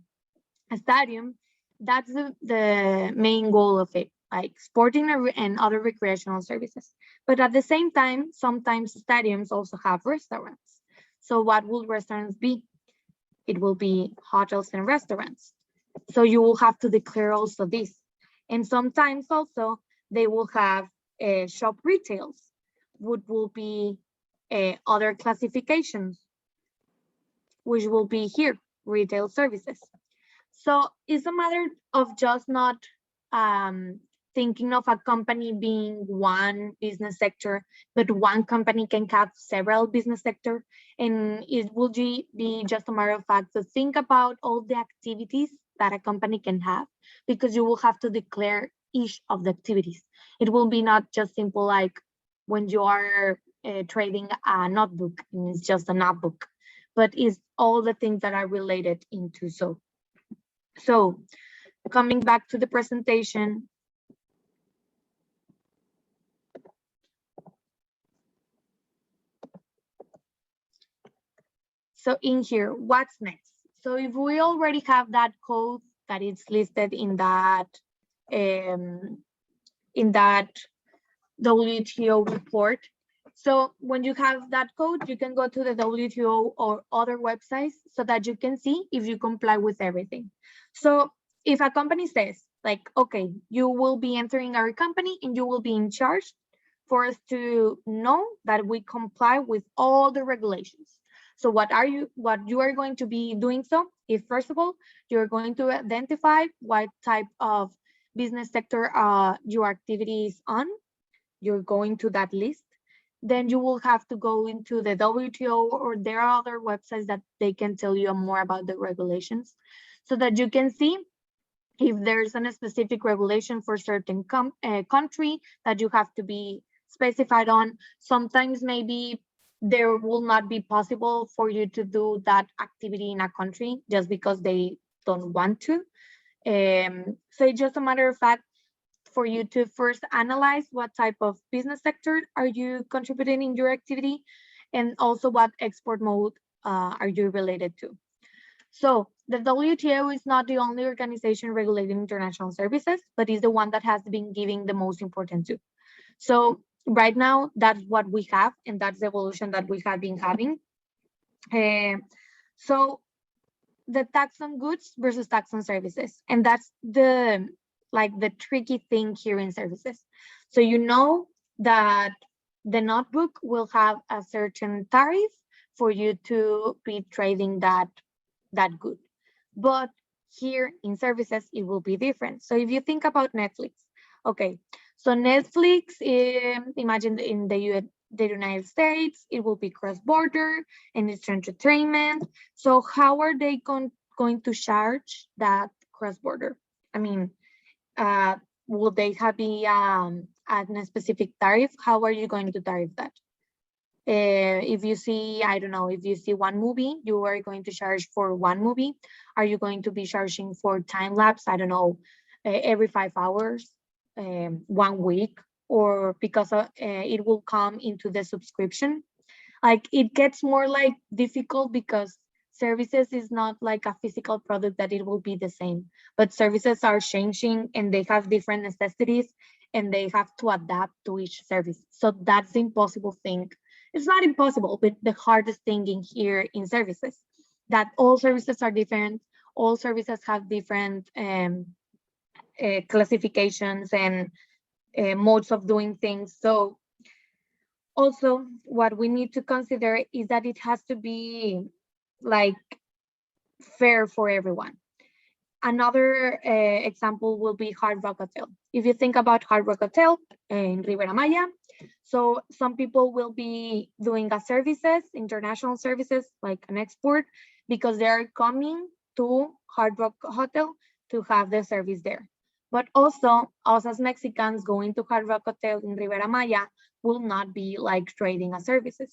stadium, that's the main goal of it, like sporting and other recreational services. But at the same time, sometimes stadiums also have restaurants. So what will restaurants be? It will be hotels and restaurants. So you will have to declare also this. And sometimes also they will have shop retails, which will be other classifications, which will be here, retail services. So it's a matter of just not thinking of a company being one business sector, but one company can have several business sectors. And it will be just a matter of fact to think about all the activities that a company can have, because you will have to declare each of the activities. It will be not just simple like when you are trading a notebook and it's just a notebook, but it's all the things that are related into so. So coming back to the presentation. So in here, what's next? So if we already have that code that is listed in that WTO report. So when you have that code, you can go to the WTO or other websites so that you can see if you comply with everything. So if a company says like, okay, you will be entering our company and you will be in charge for us to know that we comply with all the regulations. So what you are going to be doing so if first of all, you're going to identify what type of business sector your activity is on. You're going to that list. Then you will have to go into the WTO, or there are other websites that they can tell you more about the regulations so that you can see if there's a specific regulation for certain country that you have to be specified on. Sometimes maybe there will not be possible for you to do that activity in a country just because they don't want to. So it's just a matter of fact for you to first analyze what type of business sector are you contributing in your activity, and also what export mode are you related to. So the WTO is not the only organization regulating international services, but is the one that has been giving the most importance to. So right now, that's what we have, and that's the evolution that we have been having. So the tax on goods versus tax on services, and that's the tricky thing here in services. So you know that the notebook will have a certain tariff for you to be trading that good, but here in services it will be different. So if you think about Netflix, okay, so Netflix, imagine in the United States, it will be cross-border and it's entertainment. So how are they going to charge that cross-border? I mean, will they have be at a specific tariff? How are you going to tariff that? If you see, I don't know, if you see one movie, you are going to charge for one movie. Are you going to be charging for time lapse? I don't know, every 5 hours, 1 week, or because it will come into the subscription? Like it gets more like difficult because services is not like a physical product that it will be the same, but services are changing and they have different necessities and they have to adapt to each service. So that's the impossible thing It's not impossible, but the hardest thing in here in services, that all services are different, all services have different classifications and modes of doing things. So also what we need to consider is that it has to be like fair for everyone. Another example will be Hard Rock Hotel. If you think about Hard Rock Hotel in Ribera Maya, so some people will be doing a services, international services, like an export, because they are coming to Hard Rock Hotel to have the service there. But also, us as Mexicans going to Hard Rock Hotel in Ribera Maya will not be like trading as services.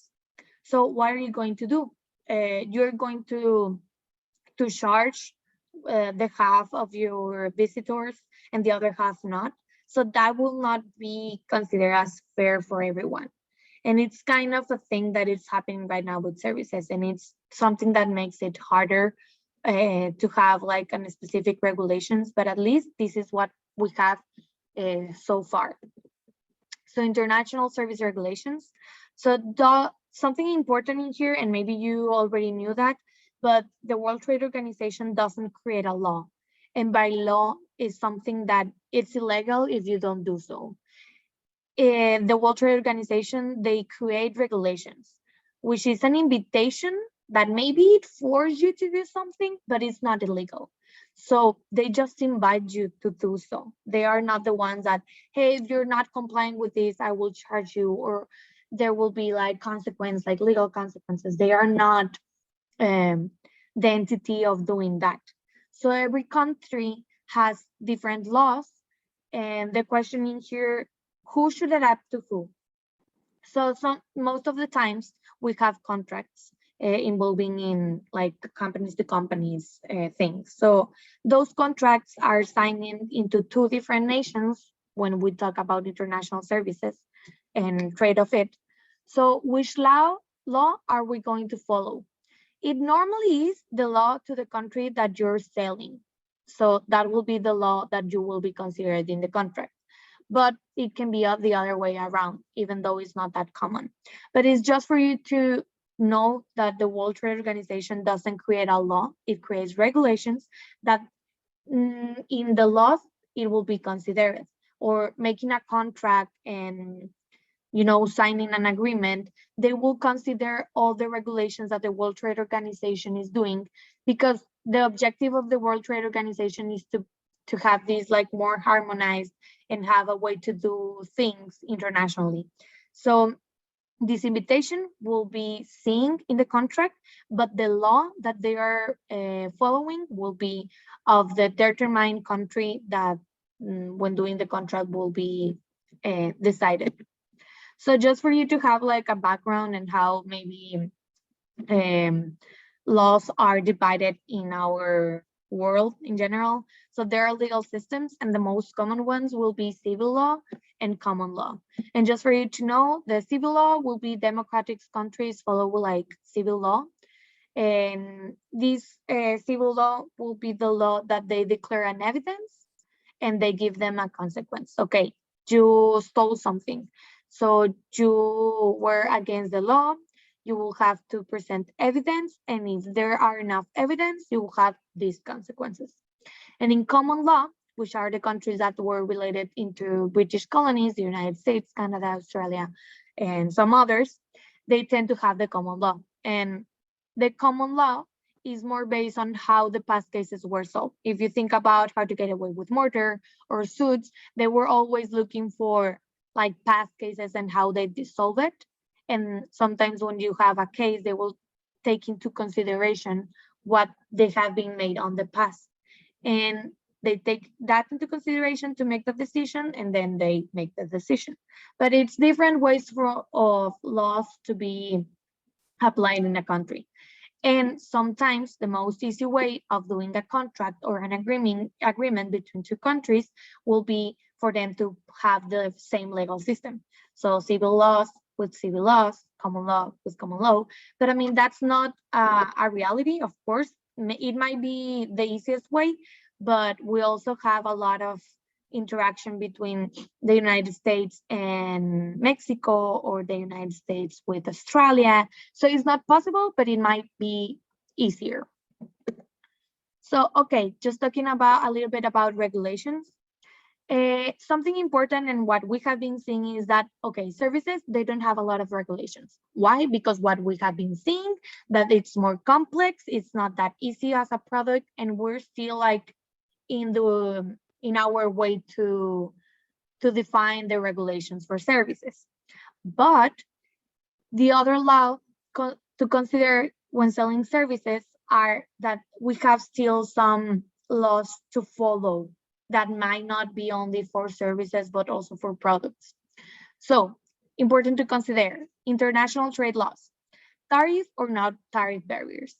So what are you going to do? You're going to charge the half of your visitors and the other half not. So that will not be considered as fair for everyone. And it's kind of a thing that is happening right now with services, and it's something that makes it harder to have like a specific regulations, but at least this is what we have so far. So international service regulations. So something important in here, and maybe you already knew that, but the World Trade Organization doesn't create a law. And by law is something that it's illegal if you don't do so. In the World Trade Organization, they create regulations, which is an invitation that maybe it forces you to do something, but it's not illegal. So they just invite you to do so. They are not the ones that, hey, if you're not complying with this, I will charge you, or there will be like consequence, like legal consequences. They are not the entity of doing that. So every country has different laws, and the question in here, who should adapt to who? So most of the times we have contracts involving in like companies to companies things. So those contracts are signed into two different nations when we talk about international services and trade of it. So which law are we going to follow? It normally is the law to the country that you're selling. So that will be the law that you will be considered in the contract. But it can be the other way around, even though it's not that common. But it's just for you to know that the World Trade Organization doesn't create a law, it creates regulations that in the laws, it will be considered. Or making a contract and signing an agreement, they will consider all the regulations that the World Trade Organization is doing, because the objective of the World Trade Organization is to have these like more harmonized and have a way to do things internationally. So this invitation will be seen in the contract, but the law that they are following will be of the determined country that when doing the contract will be decided. So just for you to have like a background and how maybe laws are divided in our world in general. So there are legal systems, and the most common ones will be civil law and common law. And just for you to know, the civil law will be democratic countries follow like civil law. And this civil law will be the law that they declare an evidence and they give them a consequence. Okay, you stole something. So you were against the law, you will have to present evidence, and if there are enough evidence, you will have these consequences. And in common law, which are the countries that were related into British colonies, the United States, Canada, Australia, and some others, they tend to have the common law. And the common law is more based on how the past cases were solved. If you think about how to get away with murder or suits, they were always looking for like past cases and how they solve it. And sometimes when you have a case, they will take into consideration what they have been made on the past. And they take that into consideration to make the decision, and then they make the decision. But it's different ways of laws to be applied in a country. And sometimes the most easy way of doing a contract or an agreement between two countries will be for them to have the same legal system. So civil laws with civil laws, common law with common law. But I mean, that's not a reality, of course. It might be the easiest way, but we also have a lot of interaction between the United States and Mexico or the United States with Australia. So it's not possible, but it might be easier. So, okay, just talking about a little bit about regulations. Something important and what we have been seeing is that, okay, services, they don't have a lot of regulations. Why? Because what we have been seeing, that it's more complex, it's not that easy as a product, and we're still like in our way to define the regulations for services. But the other law to consider when selling services are that we have still some laws to follow that might not be only for services, but also for products. So important to consider international trade laws, tariff or not tariff barriers.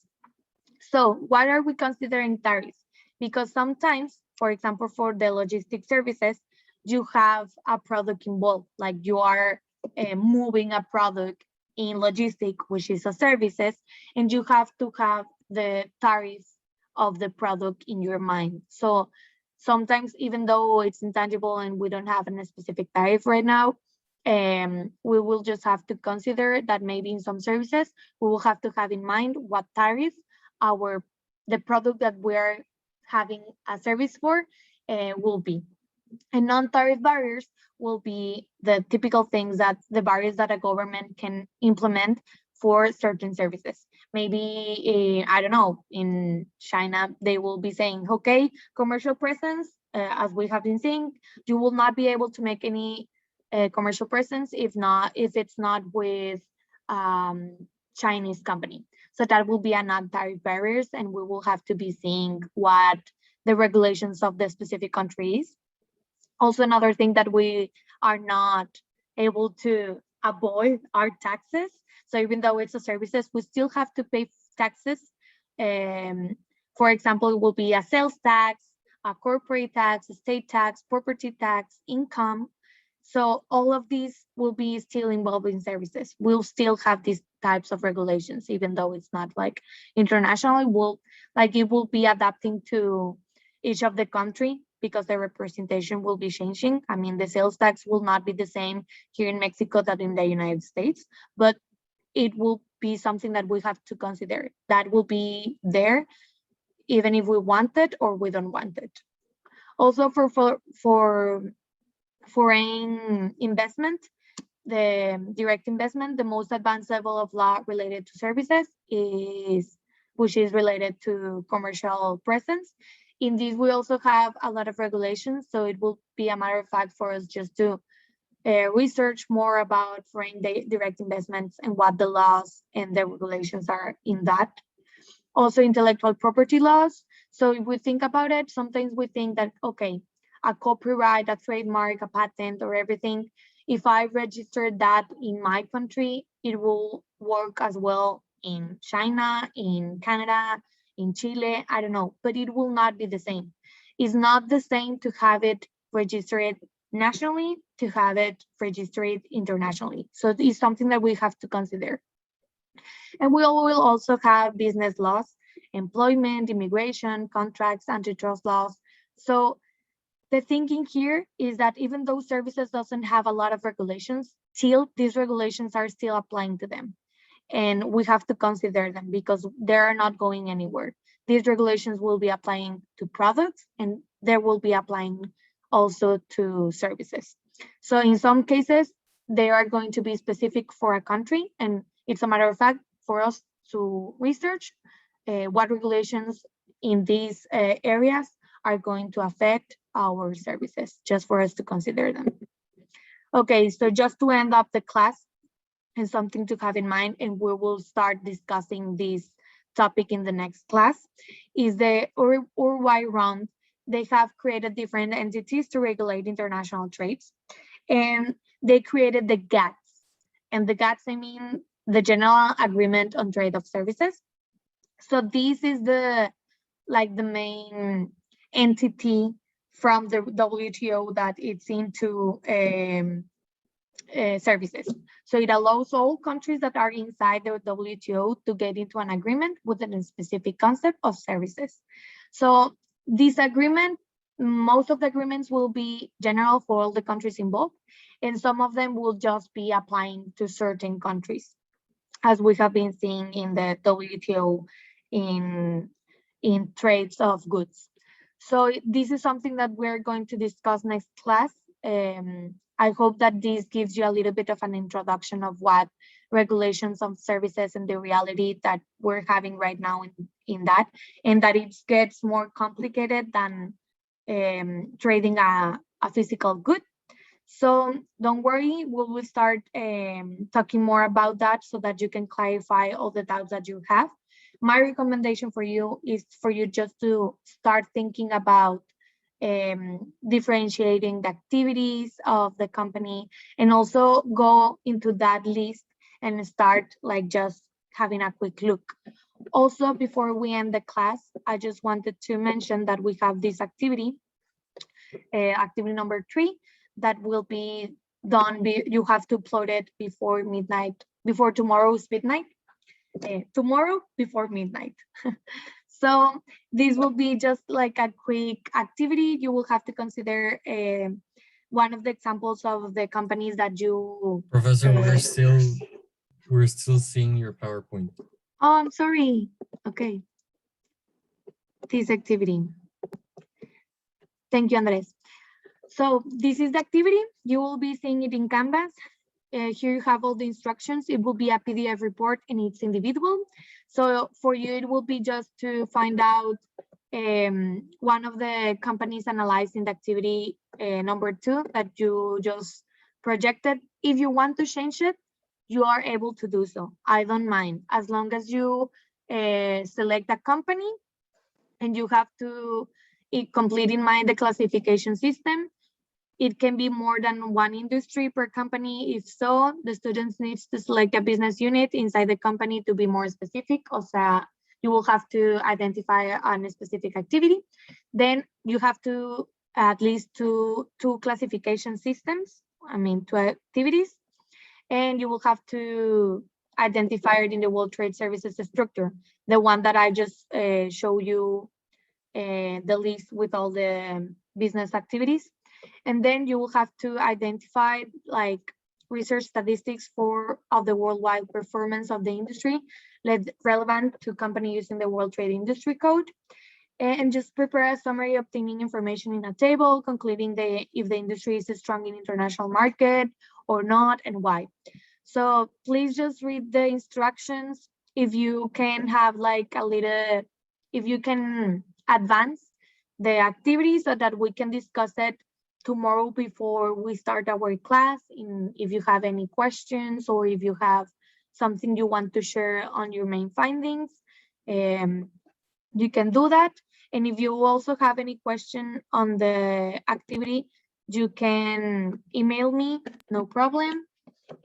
So what are we considering tariffs? Because sometimes, for example, for the logistic services, you have a product involved, like you are moving a product in logistic, which is a services, and you have to have the tariff of the product in your mind. So sometimes, even though it's intangible and we don't have a specific tariff right now, we will just have to consider that maybe in some services, we will have to have in mind what tariff the product that we're having a service for will be. And non-tariff barriers will be the typical things that the barriers that a government can implement for certain services. Maybe, I don't know, in China, they will be saying, okay, commercial presence, as we have been seeing, you will not be able to make any commercial presence if it's not with Chinese company. So that will be a non-tariff barriers, and we will have to be seeing what the regulations of the specific country is. Also, another thing that we are not able to avoid are taxes. So even though it's a services, we still have to pay taxes. For example, it will be a sales tax, a corporate tax, a state tax, property tax, income. So all of these will be still involved in services. We'll still have these types of regulations, even though it's not like internationally. It will be adapting to each of the country, because the representation will be changing. I mean, the sales tax will not be the same here in Mexico that in the United States, but it will be something that we have to consider. That will be there, even if we want it or we don't want it. Also, for foreign investment, the direct investment, the most advanced level of law related to services which is related to commercial presence. In this, we also have a lot of regulations, so it will be a matter of fact for us just to research more about foreign direct investments and what the laws and the regulations are in that. Also, intellectual property laws. So if we think about it, sometimes we think that, okay, a copyright, a trademark, a patent, or everything, if I register that in my country, it will work as well in China, in Canada, in Chile, I don't know, but it will not be the same. It's not the same to have it registered nationally to have it registered internationally. So it's something that we have to consider. And we will also have business laws, employment, immigration, contracts, antitrust laws. So the thinking here is that even though services doesn't have a lot of regulations, still these regulations are still applying to them. And we have to consider them because they are not going anywhere. These regulations will be applying to products and they will be applying also to services. So in some cases, they are going to be specific for a country, and it's a matter of fact for us to research what regulations in these areas are going to affect our services, just for us to consider them. Okay, so just to end up the class, and something to have in mind, and we will start discussing this topic in the next class, is the Uruguay round. They have created different entities to regulate international trades, and they created the GATS. And the GATS, I mean, the General Agreement on Trade of Services. So this is the main entity from the WTO that it's into services. So it allows all countries that are inside the WTO to get into an agreement with a specific concept of services. So this agreement most of the agreements will be general for all the countries involved, and some of them will just be applying to certain countries, as we have been seeing in the WTO in trades of goods. So this is something that we're going to discuss next class. I hope that this gives you a little bit of an introduction of what regulations of services and the reality that we're having right now in that, and that it gets more complicated than trading a physical good. So don't worry, we will start talking more about that so that you can clarify all the doubts that you have. My recommendation for you is for you just to start thinking about differentiating the activities of the company, and also go into that list and start like just having a quick look. Also, before we end the class, I just wanted to mention that we have this activity, activity number 3, that will be done. You have to upload it before midnight, before tomorrow's midnight. Tomorrow before midnight. So this will be just like a quick activity. You will have to consider one of the examples of the companies that you. Professor, we're still seeing your PowerPoint. Oh, I'm sorry. Okay. This activity. Thank you, Andres. So this is the activity. You will be seeing it in Canvas. Here you have all the instructions. It will be a PDF report and it's individual. So for you, it will be just to find out one of the companies analyzed in the activity number 2 that you just projected. If you want to change it, you are able to do so. I don't mind, as long as you select a company and you have to complete in mind the classification system. It can be more than one industry per company. If so, the students needs to select a business unit inside the company to be more specific. Also, you will have to identify a specific activity. Then you have to at least two classification systems, I mean 2 activities. And you will have to identify it in the World Trade Services structure, the one that I just show you, the list with all the business activities. And then you will have to identify like research statistics of the worldwide performance of the industry relevant to company using the World Trade Industry Code, and just prepare a summary obtaining information in a table, concluding if the industry is strong in international market or not and why. So please just read the instructions. If you can have like if you can advance the activity so that we can discuss it tomorrow before we start our class. If you have any questions or if you have something you want to share on your main findings, you can do that. And if you also have any question on the activity, you can email me, no problem.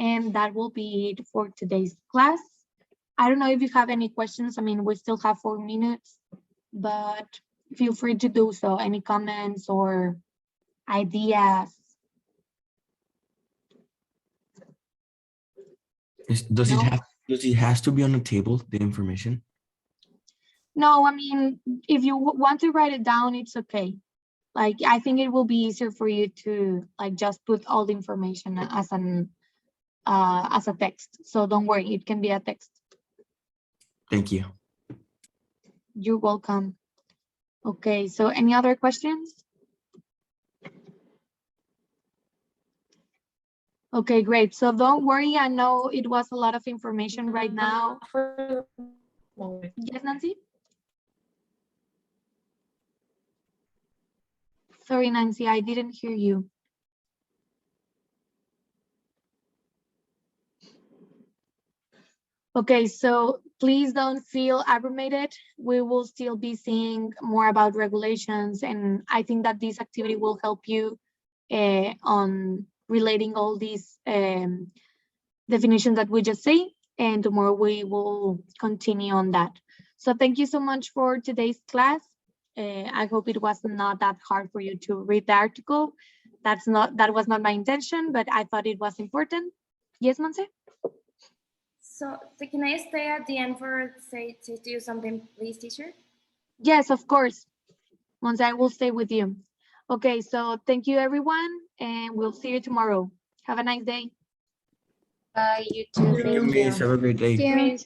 And that will be it for today's class. I don't know if you have any questions. I mean, we still have 4 minutes, but feel free to do so. Any comments or ideas? Does it has to be on the table, the information? No, I mean, if you want to write it down, it's okay. Like, I think it will be easier for you to like just put all the information as a text. So don't worry, it can be a text. Thank you. You're welcome. Okay, so any other questions? Okay, great. So don't worry, I know it was a lot of information right now. Yes, Nancy? Sorry, Nancy, I didn't hear you. Okay, so please don't feel abrumated. We will still be seeing more about regulations, and I think that this activity will help you on relating all these definitions that we just say, and tomorrow we will continue on that. So thank you so much for today's class. I hope it was not that hard for you to read the article. That was not my intention, but I thought it was important. Yes, Monse? So can I stay at the end for say to do something, please, teacher? Yes, of course. Monse, I will stay with you. Okay, so thank you everyone, and we'll see you tomorrow. Have a nice day. You too. Thank you, Miss. Have a great day. Thank you. Miss,